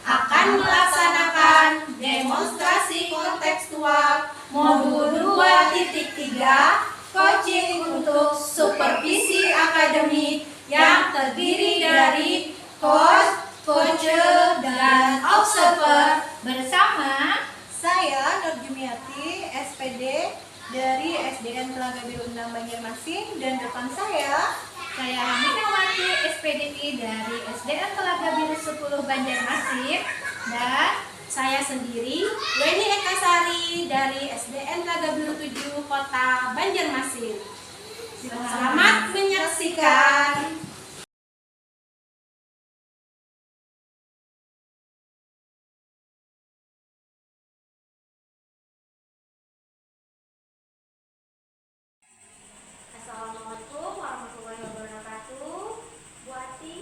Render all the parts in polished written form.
akan melaksanakan demonstrasi kontekstual modul 2.3 coaching untuk supervisi akademik yang terdiri dari coach, coacher, dan observer bersama saya Nur Jumiati, SPD dari SDN Telaga Biru 6 Banjarmasin, dan depan saya Hamidawati, SPDI dari SDN Telaga Biru 10 Banjarmasin, dan saya sendiri Weni Ekasari dari SDN Telaga Biru 7 Kota Banjarmasin. Selamat menyaksikan. Assalamualaikum warahmatullahi wabarakatuh. Bu Ati.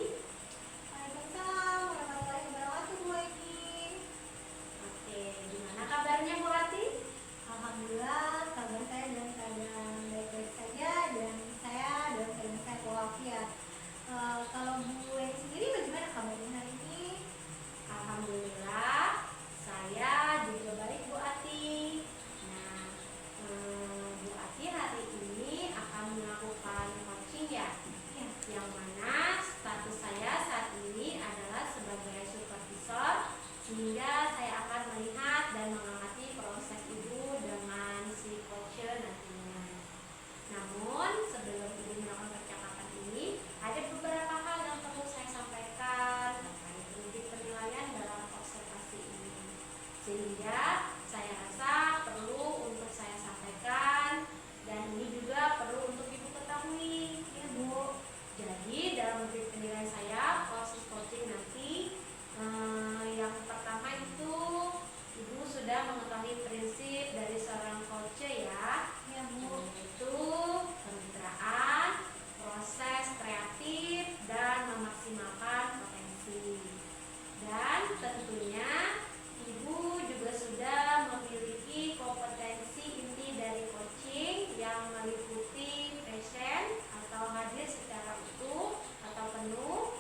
Waalaikumsalam warahmatullahi wabarakatuh, Bu Eki. Oke, gimana kabarnya Bu Ati? Alhamdulillah, kabar saya dalam keadaan baik-baik saja, dan saya dalam keadaan sehat walafiat. Kalau Bu Eki sendiri bagaimana kabarnya hari ini? Alhamdulillah, saya juga baik Bu Ati. Nah, Bu Ati hari ini akan melakukan coaching ya? Ya. Yang mana status saya saat ini adalah sebagai supervisor, sehingga saya akan melihat dan mengamati proses Ibu dengan si coacher nantinya. Namun sebelum Ibu melakukan percakapan ini, ada beberapa hal yang perlu saya sampaikan terkait prinsip penilaian dalam observasi ini, sehingga saya rasa perlu untuk saya sampaikan, dan ini juga perlu untuk Ibu ketahui ya Bu. Jadi dalam prinsip penilaian saya proses coaching nanti, yang pertama itu Ibu sudah mengetahui prinsip dari seorang coacher ya, Ya, Bu. yaitu kemitraan, proses kreatif, dan memaksimalkan potensi. Dan tentunya Ibu juga sudah memiliki kompetensi inti dari coaching yang meliputi present atau hadir secara utuh atau penuh,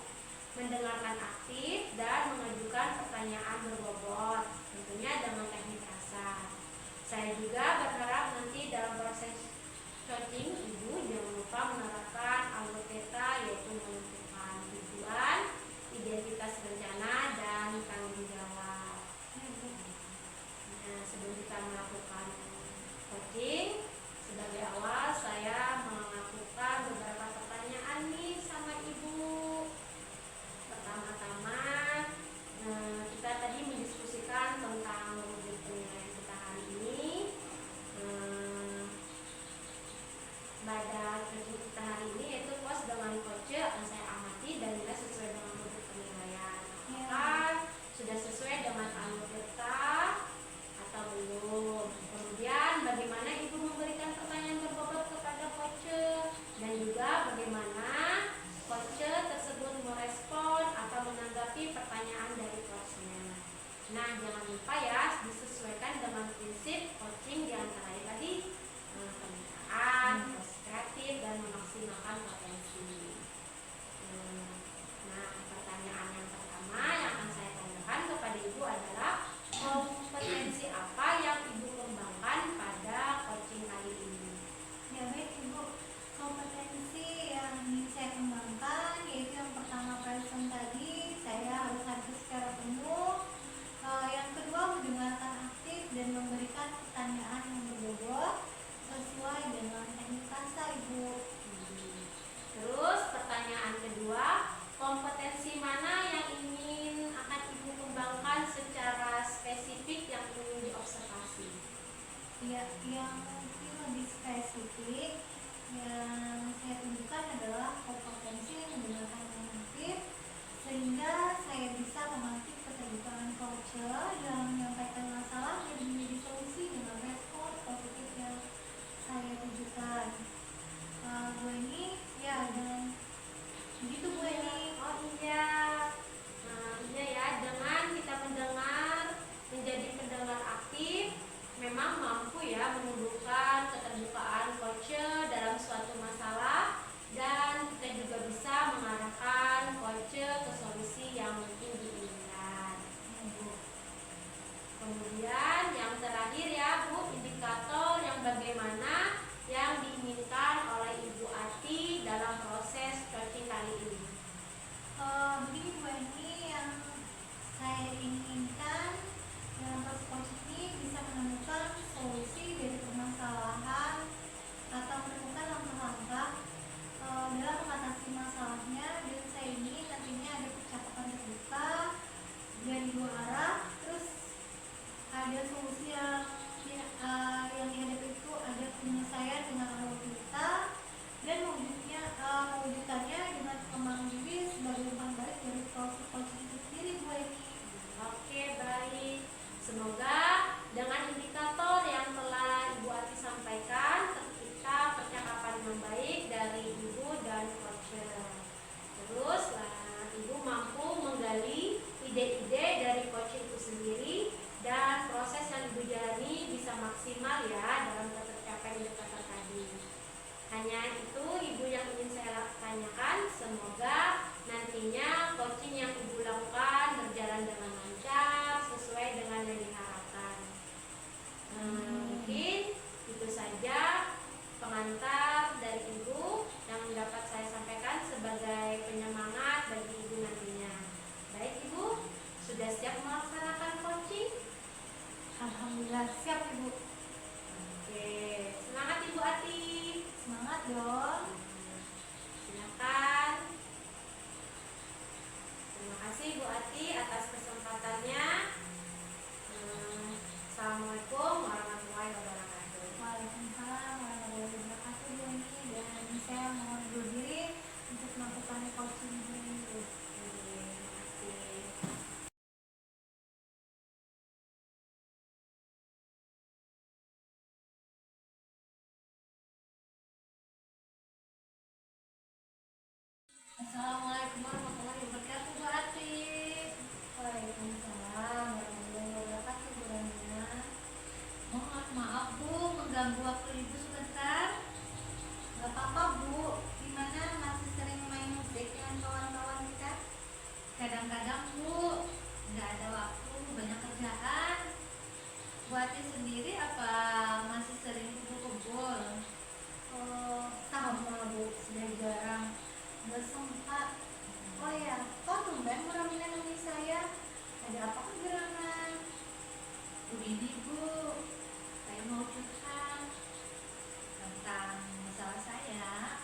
mendengarkan aktif, dan mengajukan pertanyaan berbobot, tentunya dengan teknik rasa. Saya juga berharap nanti dalam proses coaching Ibu jangan lupa menerapkan alur theta, yaitu menentukan tujuan, identitas rencana, dan tanggung jawab. Nah, sebelum kita melakukan coaching, sebagai awal saya melakukan beberapa pertanyaan nih sama Ibu. Pertama-tama, kita tadi mendiskusikan tentang modul penilaian kita hari ini. Pada coaching kita hari ini yaitu pos dengan coacher akan saya amati dan nilai sesuai dengan modul penilaian. Apakah sudah sesuai dengan alur theta atau belum? Kemudian bagaimana Ibu memberikan pertanyaan berbobot kepada coacher, dan juga bagaimana coacher tersebut merespon atau menanggapi pertanyaan dari coachnya. Nah, jangan lupa ya disesuaikan dengan prinsip coaching di antaranya tadi, kemitraan, proses kreatif, dan memaksimalkan potensi. Nah, pertanyaan yang pertama yang akan saya tanyakan kepada Ibu adalah kompetensi apa yang Ibu kembangkan pada coaching kali ini? Ya, baik Ibu. Kompetensi yang ingin saya kembangkan yaitu yang pertama present tadi, saya harus hadir secara penuh. Yang kedua, mendengarkan aktif dan memberikan pertanyaan yang berbobot sesuai dengan teknik rasa, Ibu. Terus pertanyaan kedua, kompetensi mana yang ingin akan Ibu kembangkan secara spesifik yang ingin diobservasi? Ya, yang mungkin lebih spesifik yang saya tunjukkan adalah kompetensi mendengarkan yang aktif, sehingga saya bisa mengerti keterbukaan coacher dalam menyampaikan masalah dan menjadi solusi dengan respon positif yang saya tujukan. Bu Eni, ya, dan begitu Bu Eni. Oh iya, iya ya, dengan kita mendengar, menjadi pendengar aktif, memang mampu ya menumbuhkan keterbukaan coacher dalam suatu masalah, dan kita juga bisa mengarahkan coacher ke solusi yang mungkin diinginkan. saya inginkan dalam proses coaching ini bisa menemukan solusi dari permasalahan atau menemukan langkah-langkah dalam mengatasi masalahnya, dan saya ingin nantinya ada percakapan terbuka dari dua arah, terus ada solusi yang dihadapi itu ada penyelesaian dengan awal kita, dan mewujudkannya dengan pengembangan diri sebagai umpan balik dari proses coaching itu sendiri, Bu Eni. Oke, baik. Semoga dengan indikator yang telah Ibu Ati sampaikan tercipta percakapan yang baik dari Ibu dan coacher. Terus Ibu mampu menggali ide-ide dari coaching itu sendiri, dan proses yang Ibu jalani bisa maksimal ya dalam tercapai indikator tadi. Hanya itu Ibu yang ingin saya tanyakan. Semoga nantinya coaching yang Ibu lakukan berjalan dengan lancar sesuai dengan yang diharapkan. Mungkin itu saja pengantar dari Ibu yang dapat saya sampaikan sebagai penyemangat bagi Ibu nantinya. Baik Ibu, sudah siap melaksanakan coaching? Alhamdulillah siap, Ibu. Oke, semangat Ibu Ati. Semangat dong. Silakan. Terima kasih Bu Ati atas kesempatannya. Assalamualaikum warahmatullahi wabarakatuh. Waalaikumsalam warahmatullahi wabarakatuh, Bu Eni. Dan saya mohon undur diri untuk melakukan coaching ini. Terima kasih. Assalamualaikum warahmatullahi wabarakatuh, Bu Ati. Waalaikumsalam warahmatullahi wabarakatuh, Bu Ramina. Mohon maaf Bu, mengganggu waktu Ibu sebentar. Gak apa-apa Bu, gimana masih sering main musik dengan kawan-kawan kita? Kadang-kadang Bu, nggak ada waktu, banyak kerjaan. Bu Ati sendiri apa masih sering kumpul-kumpul? Sama Bu, sudah jarang, nggak sempat. Oh ya, kok tumben Bu Ramina nemui saya? Ada apa gerangan? Begini Bu, saya mau curhat tentang masalah saya.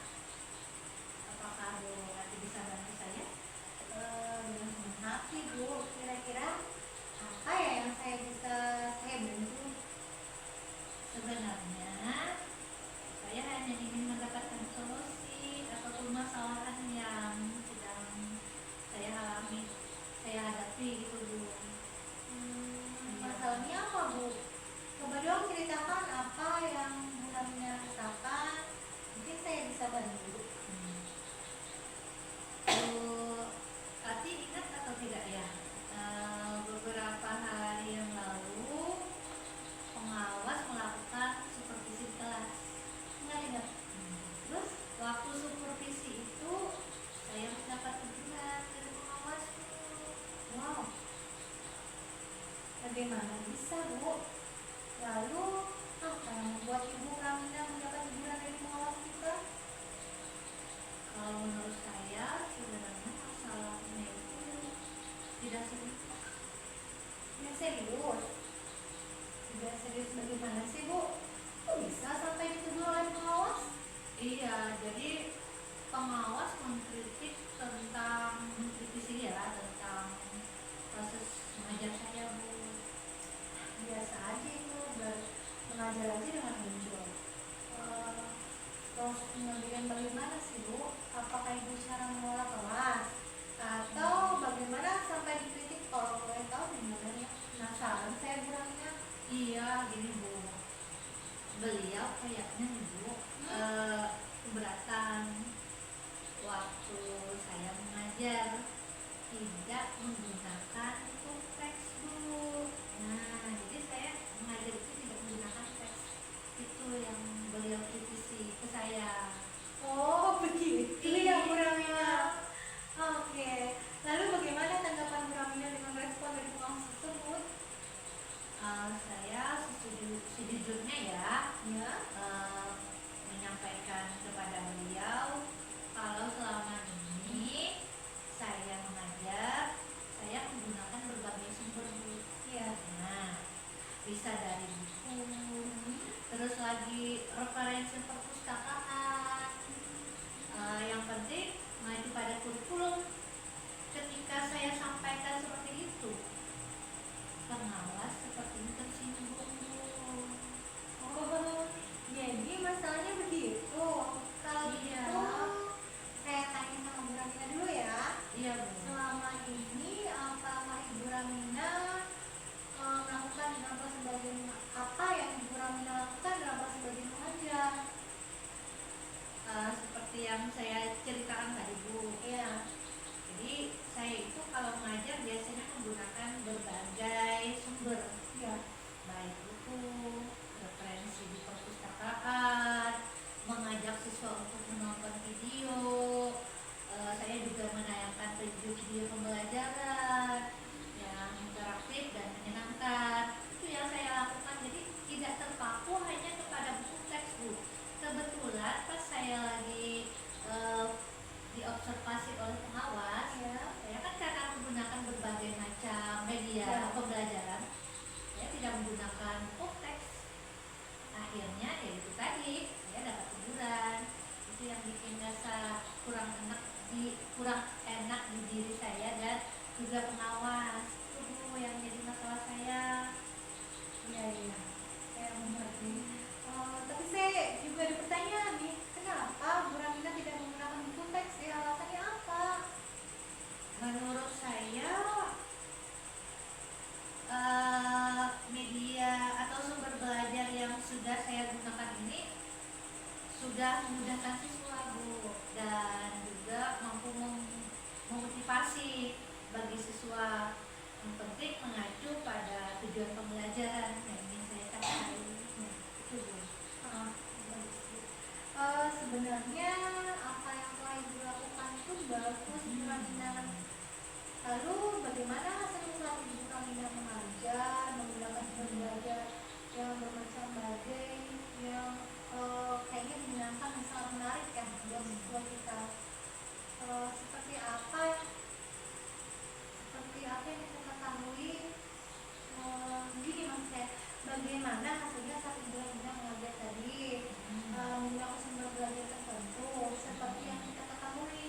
Apakah Bu Ati bisa bantu saya? Dengan senang hati Bu. Kira-kira apa ya yang saya bantu? Sebenarnya saya hanya ingin mendapatkan solusi atau permasalahan yang sedang saya alami, saya hadapi gitu Bu. Masalahnya apa Bu? Coba dong ceritakan apa yang Bu Ramina rasakan, mungkin saya bisa bantu. Bu Ati ingat atau tidak ya, beberapa hari yang lalu pengawas melakukan supervisi kelas. Ingat. Terus waktu supervisi itu saya mendapat teguran dari pengawas. Wow, bagaimana bisa Bu? Lalu apa yang membuat Ibu Ramina mendapat teguran dari pengawas kita? Kalau menurut saya sebenarnya masalahnya itu tidak serius. Tidak serius? Tidak serius bagaimana sih Bu? Kok bisa sampai ditegur oleh pengawas? Iya, jadi pengawas mengkritisi ya tentang proses mengajar saya Bu. Biasa aja itu, mengajar aja dengan muncul. Proses pengambilan bagaimana sih Bu? Apakah Ibu cara mengelola kelas? Atau bagaimana sampai dikritik? Kalau boleh tahu gimana ya? Penasaran saya Bu Ramina. Iya, gini Bu, beliau kayaknya Bu keberatan waktu saya mengajar tidak menggunakan teks Bu. Nah, jadi saya mengajar itu tidak menggunakan teks, itu yang beliau kritisi ke saya. Oh begitu ya Bu Ramina. Oke, lalu bagaimana tanggapan Bu Ramina dengan respon dari pengawas tersebut? Saya sejujurnya ya, menyampaikan kepada beliau kalau selama ini saya mengajar, saya menggunakan berbagai sumber, Bu. Iya. Nah, bisa dari buku, terus lagi referensi perpustakaan. Yang penting mengacu pada kurikulum. Ketika saya sampaikan seperti itu, pengawas seperti tersinggung, Bu. Oh, jadi masalahnya begitu. Kalau Iya. gitu, saya tanya sama Bu Ramina dulu ya. Iya, Bu. Selama ini apakah Ibu Ramina melakukan apa sebagai apa yang Ibu Ramina lakukan dalam hal sebagai mengajar? Seperti yang saya ceritakan tadi, Bu. Iya. Jadi saya itu kalau mengajar biasanya menggunakan berbagai sumber, Iya. baik buku, referensi di perpustakaan, mengajak siswa untuk menonton video. Saya juga menayangkan video pembelajaran yang interaktif dan menyenangkan. Itu yang saya lakukan. Jadi tidak terpaku hanya kepada buku teks, Bu. Kebetulan pas saya lagi diobservasi oleh pengawas, Iya. saya kan karena menggunakan berbagai macam media Ya. pembelajaran, saya tidak menggunakan buku teks. Akhirnya ya itu tadi, saya dapat teguran. Itu yang bikin rasa kurang enak di diri saya dan juga pengawas. Itu, Bu, yang jadi masalah saya. Iya, iya. Saya mengerti. Tapi saya juga ada pertanyaan nih. Kenapa Bu Ramina tidak menggunakan buku teks? Alasannya apa? Menurut saya media atau sumber belajar yang sudah saya gunakan ini sudah memudahkan siswa, Bu, dan juga mampu memotivasi bagi siswa. Yang penting mengacu pada tujuan pembelajaran yang ingin saya capai. Itu, Bu. Bagus, Bu. Sebenarnya apa yang telah Ibu lakukan itu bagus, Bu Ramina. Lalu bagaimana hasil saat Ibu Ramina mengajar, menggunakan sumber belajar yang bermacam bagai, yang kayaknya menyenangkan dan sangat menarik ya buat siswa kita. Seperti apa yang kita ketahui, gini maksud saya, bagaimana hasilnya saat Ibu Ramina mengajar tadi, menggunakan sumber belajar tertentu seperti yang kita ketahui.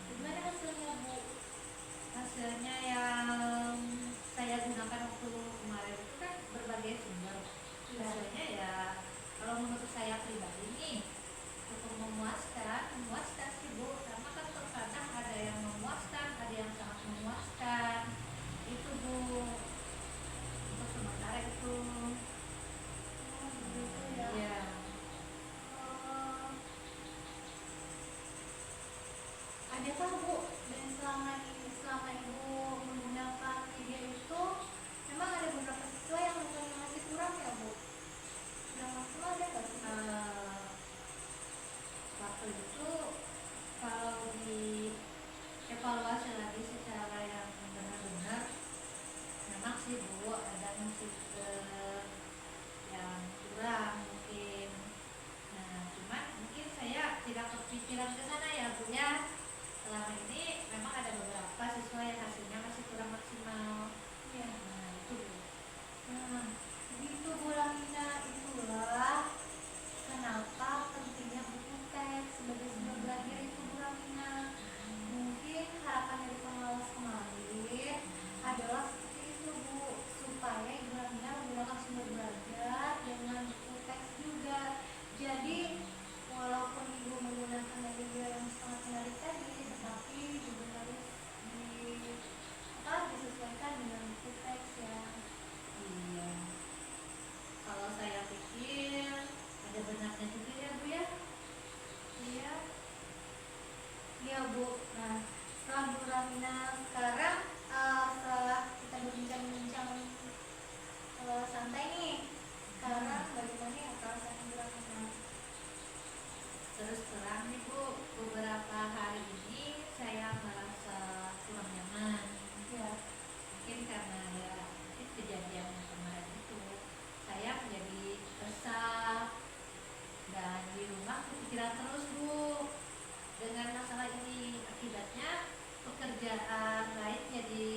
Gimana hasilnya, Bu? Hasilnya yang saya gunakan waktu kemarin itu kan berbagai sumber. Hasilnya ya kalau menurut saya pribadi nih cukup memuaskan sih, Bu, karena kan terkadang ada yang memuaskan, ada yang sangat memuaskan. Itu, Bu, untuk sementara itu. Begitu ya. Iya. Adakah, Bu, dan selama Ibu menggunakan media itu, memang ada beberapa siswa yang nilainya masih kurang ya, Bu? Yang maksimal ada nggak sih, Bu? Waktu itu kalau di evaluasi lagi secara yang benar-benar, memang sih, Bu, ada musik yang kurang mungkin. Nah, cuman mungkin saya tidak kepikiran ke sana ya, Bu, ya. Selama ini memang ada beberapa siswa yang hasilnya masih kurang maksimal. Iya. Nah, itu, Bu. Nah, begitu, Bu Ramina, itulah kenapa pentingnya buku teks sebagai sumber belajar itu, Bu Ramina. Mungkin harapan dari pengawas kemarin adalah seperti itu, Bu, supaya Ibu Ramina menggunakan sumber belajar dengan buku teks juga. Jadi walaupun Ibu menggunakan media yang sangat menarik tadi, tetapi juga harus disesuaikan dengan buku teks ya. Iya. Kalau saya pikir ada benarnya juga ya, Bu, ya. Iya. Iya, Bu. Nah, setelah Bu Ramina sekarang setelah kita berbincang-bincang santai nih, sekarang bagaimana ya perasaan Bu Ramina? Terus terang nih, Bu, beberapa hari ini saya merasa kurang nyaman. Ya. Mungkin karena ya mungkin kejadian yang kemarin itu saya menjadi resah dan di rumah kepikiran terus, Bu, dengan masalah ini. Akibatnya pekerjaan lain jadi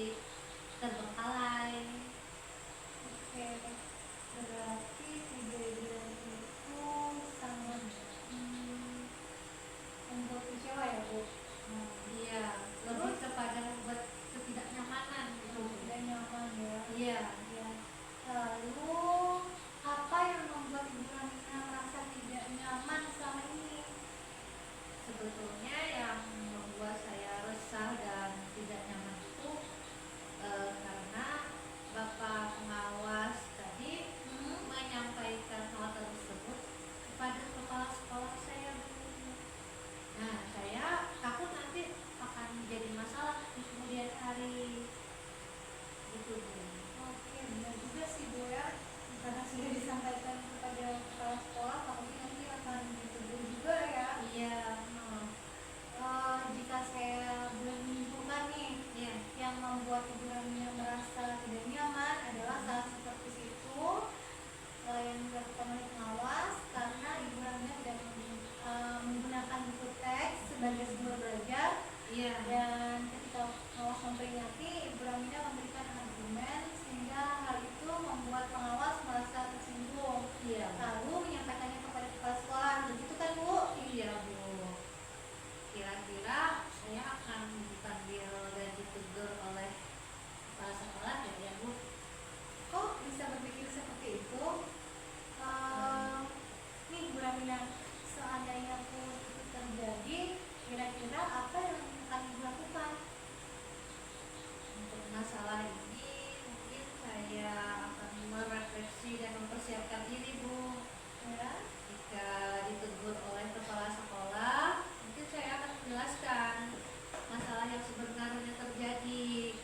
masalah ini mungkin saya akan merefleksi dan mempersiapkan diri, Bu. Ya. Jika ditegur oleh kepala sekolah, mungkin saya akan menjelaskan masalah yang sebenarnya terjadi,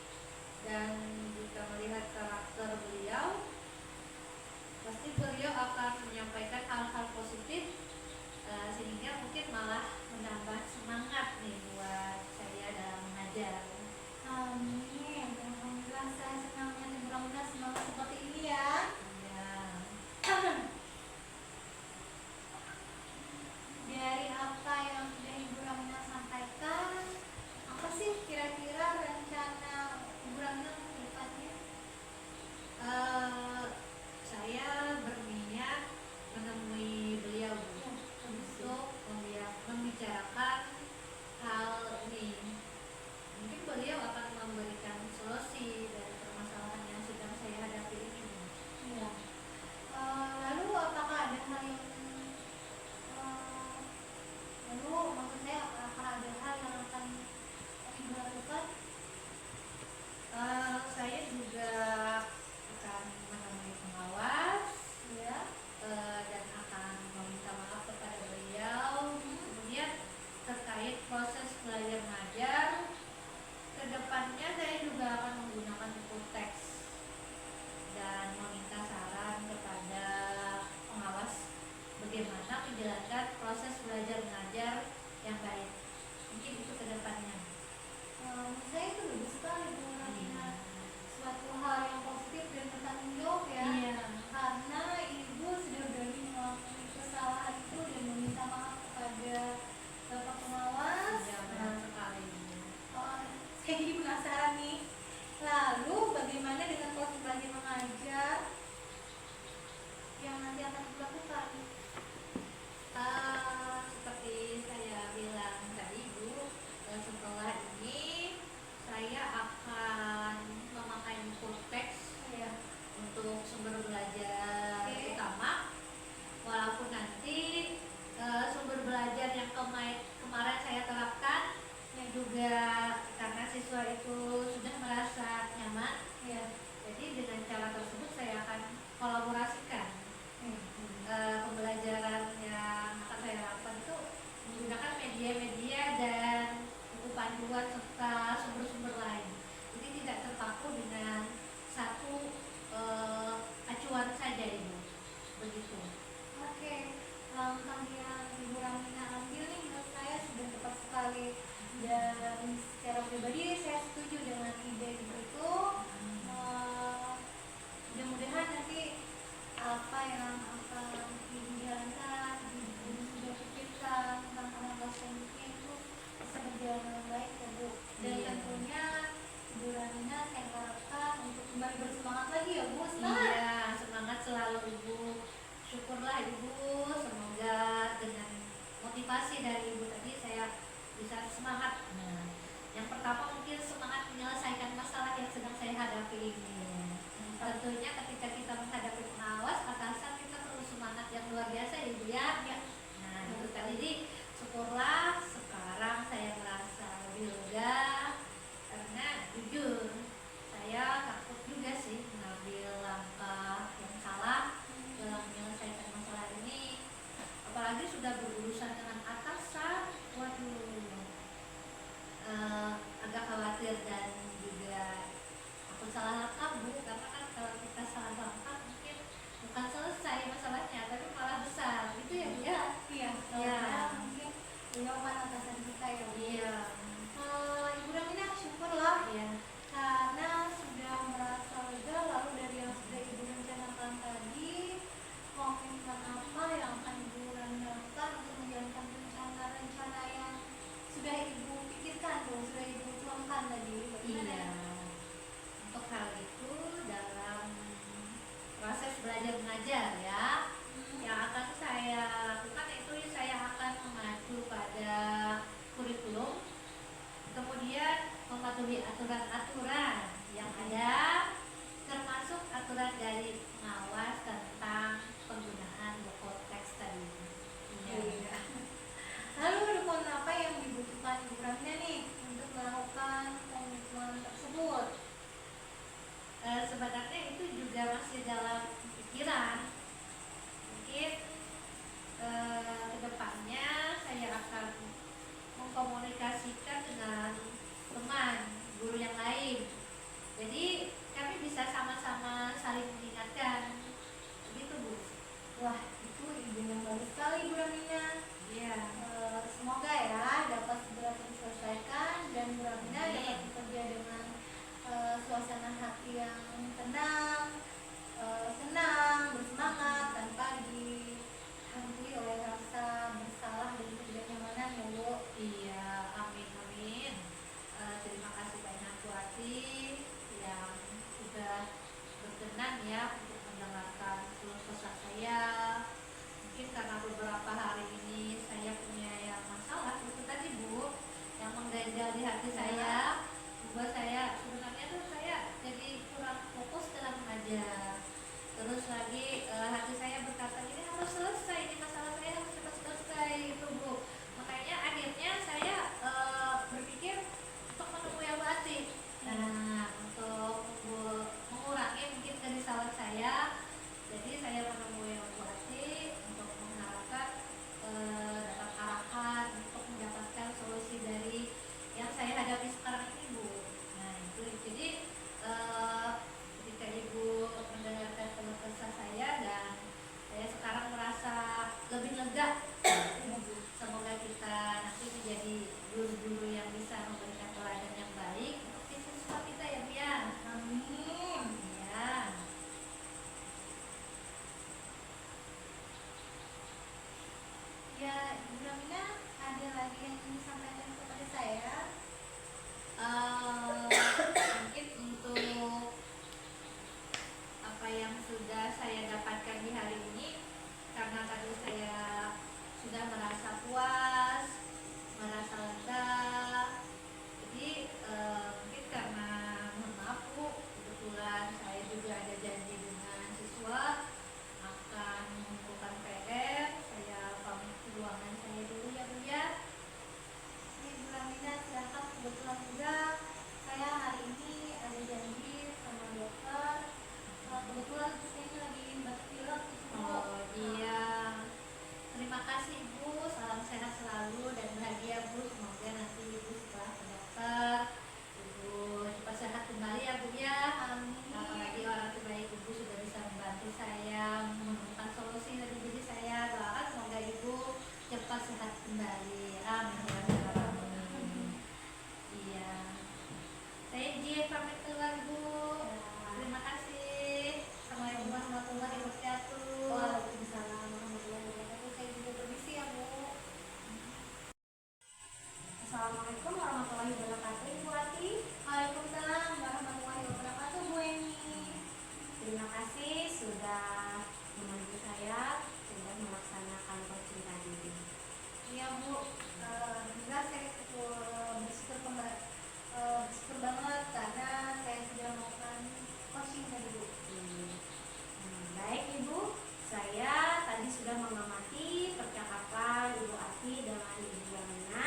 dan jika melihat karakter beliau, pasti beliau akan menyampaikan hal-hal positif, sehingga mungkin malah menambah semangat nih buat saya dalam mengajar. Amin. Alhamdulillah saya senangnya dan mudah-mudahan semangat seperti ini ya. Ya. Dari apa yang sudah Ibu Ramina sampaikan, apa sih kira-kira rencana Ibu Ramina ke depannya? Saya berniat menemui beliau, Bu, untuk membicarakan hal ini. Mungkin beliau akan memberikan solusi dari permasalahan yang sedang saya hadapi ini, Bu. Iya. Lalu apakah ada hal yang lalu maksud saya apakah ada hal yang akan Ibu lakukan? Saya juga akan menemui pengawas, Ya. dan akan meminta maaf kepada beliau. Kemudian terkait proses belajar mengajar, kedepannya saya juga akan menggunakan buku teks dan meminta saran kepada pengawas bagaimana menjalankan proses belajar mengajar yang baik. Mungkin itu kedepannya. Saya itu bagus sekali Bu Ramina, suatu hal yang positif dan bertanggung jawab ya. Iya. Karena Ibu sudah berani mengakui kesalahan itu dan meminta maaf kepada Bapak pengawas. Ya, benar sekali. Saya jadi penasaran nih. Lalu bagaimana dengan proses belajar mengajar yang nanti akan dilakukan? Seperti saya bilang tadi, Bu, setelah ini saya akan memakai buku teks Ya. untuk sumber belajar utama, walaupun nanti sumber belajar yang kemarin saya terapkan yang juga karena siswa itu sudah merasa nyaman, Ya. jadi dengan cara tersebut saya akan kolaborasikan pembelajaran yang akan saya lakukan itu menggunakan media-media dan buku panduan serta sumber-sumber lain. Jadi tidak terpaku dengan satu acuan saja, Ibu. Begitu. Oke, langkah yang Ibu Ramina ambil nih menurut saya sudah tepat sekali, dan secara pribadi saya setuju dengan ide Ibu itu. Mudah-mudahan nanti apa yang akan Ibu jalankan, Ibu sudah pikirkan tentang penambah selanjutnya itu bisa berjalan dengan baik ya Bu. Dan Iya. tentunya Ibu Ramina saya harapkan untuk kembali bersemangat lagi ya Bu. Semangat. Iya, semangat selalu, Ibu. Syukurlah, Ibu, semoga dengan motivasi dari Ibu tadi saya bisa semangat. Nah, yang pertama mungkin semangat menyelesaikan masalah yang sedang saya hadapi ini. Tentunya ketika kita menghadapi pengawas atasan, kita perlu semangat yang luar biasa, Ibu ya. Nah, itu tadi. Jadi syukurlah sekarang saya merasa lebih lega, karena jujur saya takut juga sih mengambil langkah yang salah dalam menyelesaikan masalah ini, apalagi sudah berurusan dengan atasan. Waduh, agak khawatir dan juga takut salah langkah, Bu, karena kan kalau kita salah langkah mungkin bukan selesai masalahnya tapi malah besar, gitu ya, Bu ya. Iya, Iya. mungkin beliau kan atasan kita ya Bu. Iya. Ibu Ramina syukurlah Iya. karena sudah merasa lega. Lalu dari yang sudah Ibu rencanakan tadi, komitmen apa yang akan Ibu lakukan untuk menjalankan rencana-rencana yang sudah Ibu pikirkan, sudah Ibu tuangkan tadi? Bagaimana? Iya. Untuk hal itu dalam proses belajar mengajar ya, yang akan saya lakukan itu saya akan mengacu pada kurikulum, kemudian mematuhi aturan-aturan yang ada, termasuk aturan dari pengawas tentang penggunaan buku teks tadi. Iya. Lalu dokumen apa yang dibutuhkan Ibu Ramina nih untuk melakukan komitmen tersebut? berkenan ya untuk mendengarkan keluh kesah saya. Mungkin karena beberapa hari ini saya punya yang masalah itu tadi Bu, yang mengganjal di hati saya, membuat saya sebenarnya tuh saya jadi kurang fokus dalam mengajar. Terus lagi hati saya berkata ini harus selesai, ini masalah saya harus cepat selesai itu Bu. Makanya akhirnya saya berpikir untuk menemui Ibu Ati. Nah, untuk mengurangi mungkin kerisauan saya, jadi saya menemui Ibu Ati untuk mengharapkan dapat arahan untuk mendapatkan solusi dari yang saya hadapi sekarang ini Bu. Nah itu jadi ketika Ibu mendengarkan keluh kesah saya dan saya sekarang merasa lebih lega. Semoga kita nanti menjadi guru-guru yang bisa memberikan teladan yang baik untuk siswa kita ya Bu ya. Amin. Ya. Ya, Ibu Ramina ada lagi yang ingin disampaikan kepada saya? Mungkin untuk apa yang sudah saya dapatkan di hari ini, karena tadi saya sudah merasa puas, merasa lega. Jadi mungkin karena mohon maaf Bu, kebetulan saya juga ada janji dengan siswa akan mengumpulkan PR. Saya pamit ke ruangan saya dulu ya Bu ya. Ibu Ramina silahkan, kebetulan juga saya hari ini ada janji sama dokter. Kebetulan saya ini lagi batuk pilek gitu Bu. Oh iya. Terima kasih Ibu, salam sehat selalu dan bahagia Bu. Semoga nanti Ibu setelah ke dokter, Ibu cepat sehat kembali ya Bu ya. Amin. Apalagi orang tua Ibu sudah bisa membantu saya menemukan solusi dari diri saya. Doakan semoga Ibu cepat sehat kembali. Amin ya rabbal alamin. Iya. Saya izin pamit keluar Bu. Terima kasih. Assalamualaikum warahmatullahi wabarakatuh. Waalaikumsalam warahmatullahi wabarakatuh. Saya juga permisi ya Bu. Assalamualaikum warahmatullahi wabarakatuh, Ibu Ati. Waalaikumsalam warahmatullahi wabarakatuh Bu Eni. Terima kasih sudah membantu saya sudah melaksanakan coaching tadi. Iya Bu, juga saya bersyukur banget karena saya sudah melakukan coaching tadi Bu. Baik Ibu, saya tadi sudah mengamati percakapan Ibu Ati dengan Ibu Ramina.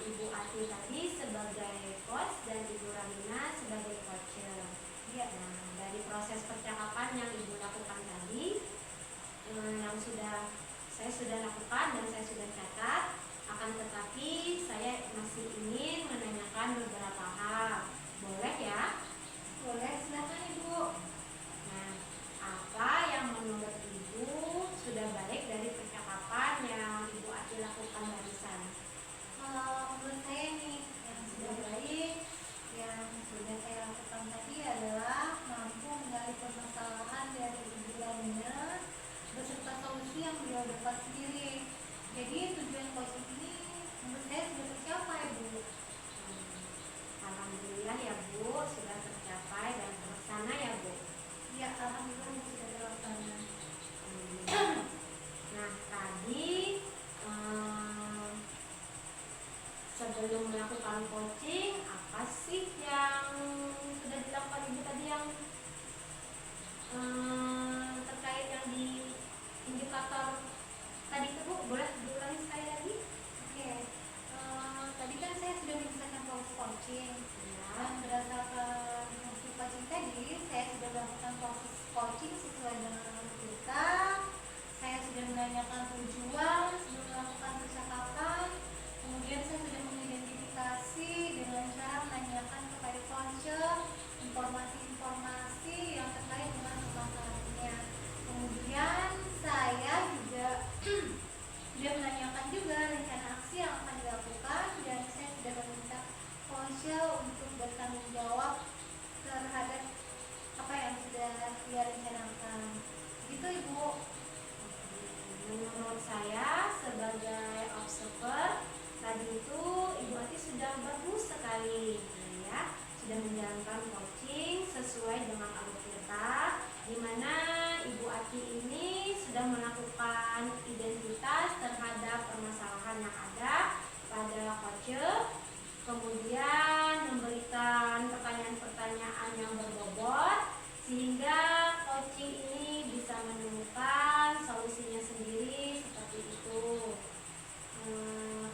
Ibu Ati tadi sebagai coach dan Ibu Ramina sebagai coacher. Iya. Nah, dari proses percakapan yang Ibu lakukan tadi, yang saya sudah lakukan dan saya sudah catat, akan tetapi saya masih ingin menanyakan beberapa hal. Boleh ya? Boleh, silakan Ibu. Nah, apa yang menurut Ibu sudah baik dari percakapan yang Ibu Ati lakukan barusan? Menurut saya nih yang sudah baik, yang sudah saya lakukan tadi adalah mampu menggali permasalahan dari Ibu Ramina beserta solusi yang beliau dapat sendiri. Jadi tujuan coaching ini menurut saya sudah tercapai Bu. Alhamdulillah ya Bu, sudah tercapai dan terlaksana ya Bu. Ya, alhamdulillah Bu, sudah terlaksana. Nah, tadi sebelum melakukan coaching, apa sih yang sudah dilakukan Ibu tadi yang terkait yang di indikator tadi itu Bu? Boleh diulangi sekali lagi? Oke, tadi kan saya sudah menyelesaikan proses coaching. Ya. Dan berdasarkan hasil coaching tadi, saya sudah melakukan proses coaching sesuai dengan alur kita. Saya sudah menanyakan tujuan, sudah melakukan percakapan. Kemudian saya sudah mengidentifikasi dengan cara menanyakan kepada coacher informasi-informasi yang terkait dengan permasalahannya. Kemudian saya juga sudah menanyakan juga rencana aksi yang akan dilakukan dan saya sudah meminta coacher untuk bertanggung jawab terhadap apa yang sudah dia rencanakan. Gitu Ibu. Menurut saya menjalankan coaching sesuai dengan alur Tirta, di mana Ibu Ati ini sudah melakukan identitas terhadap permasalahan yang ada pada coaching, kemudian memberikan pertanyaan-pertanyaan yang berbobot sehingga coaching ini bisa menemukan solusinya sendiri seperti itu.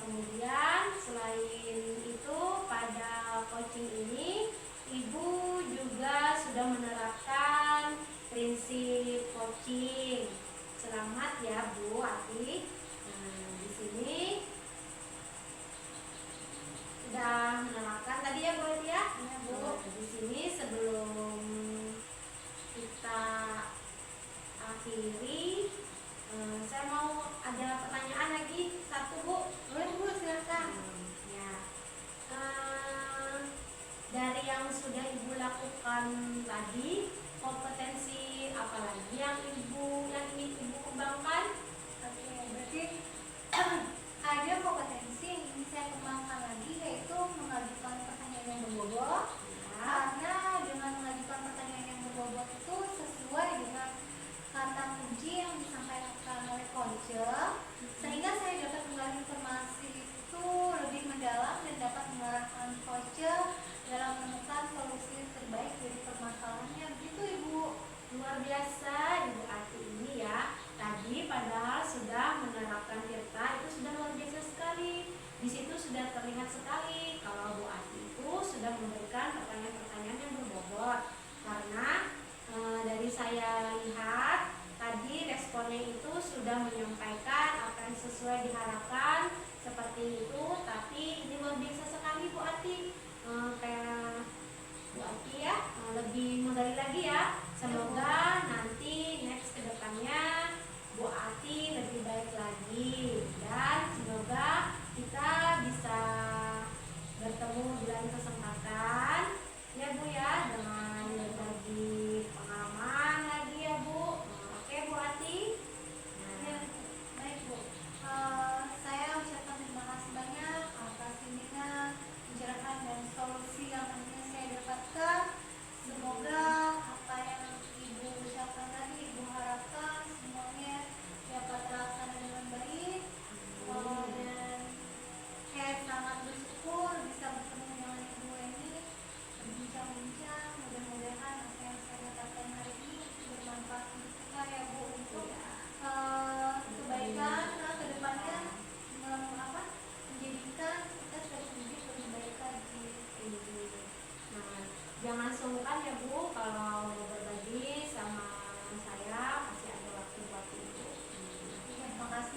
Kemudian selain itu pada coaching ini Ibu juga sudah menerapkan prinsip coaching. Selamat ya Bu Ati. Di sini sudah menerapkan tadi ya Bu Ati ya. Iya, Bu. Di sini sebelum kita akhiri, saya mau ada pertanyaan lagi satu Bu. Boleh Bu, silakan. Ya. Dari yang sudah Ibu lakukan tadi, kompetensi apa lagi yang ingin Ibu kembangkan? Oke, berarti ada kompetensi yang ingin saya kembangkan lagi, yaitu mengajukan pertanyaan yang berbobot. Karena dengan mengajukan pertanyaan yang berbobot itu sesuai dengan kata kunci yang disampaikan oleh coach, sehingga saya dapat menggali informasi itu lebih mendalam dan dapat mengarahkan coach dalam menemukan solusi terbaik dari permasalahannya. Begitu Ibu. Luar biasa Ibu Ati ini ya. Tadi padahal sudah menerapkan Tirta, itu sudah luar biasa sekali. Di situ sudah terlihat sekali kalau Bu Ati itu sudah memberikan pertanyaan-pertanyaan yang berbobot. Karena dari saya lihat tadi responnya itu sudah menyampaikan apa yang sesuai diharapkan seperti itu. Tapi ini luar biasa sekali Bu Ati. Kayak Bu Ati ya, lebih menggali lagi ya. Semoga nanti next kedepannya Bu Ati lebih baik lagi, dan semoga kita bisa bertemu di lain kesempatan ya Bu ya, dengan berbagi pengalaman lagi ya Bu. Oke Bu Ati. Ya, baik Bu. Saya ucapkan terima kasih banyak atas bimbingan, pencerahan dan solusi yang nantinya saya dapatkan. Semoga apa yang Ibu ucapkan tadi, Ibu harapkan semuanya dapat terlaksana dengan baik. Dan saya sangat bersyukur bisa bertemu dengan Ibu ini, berbincang-bincang. Mudah-mudahan apa yang saya katakan hari ini bermanfaat untuk kita ya Bu, untuk kebaikan ke depannya, menjadikan kita sebagai pendidik lebih baik lagi. Nah, jangan sungkan ya Bu kalau mau berbagi sama saya, pasti ada waktu buat Ibu. Terima kasih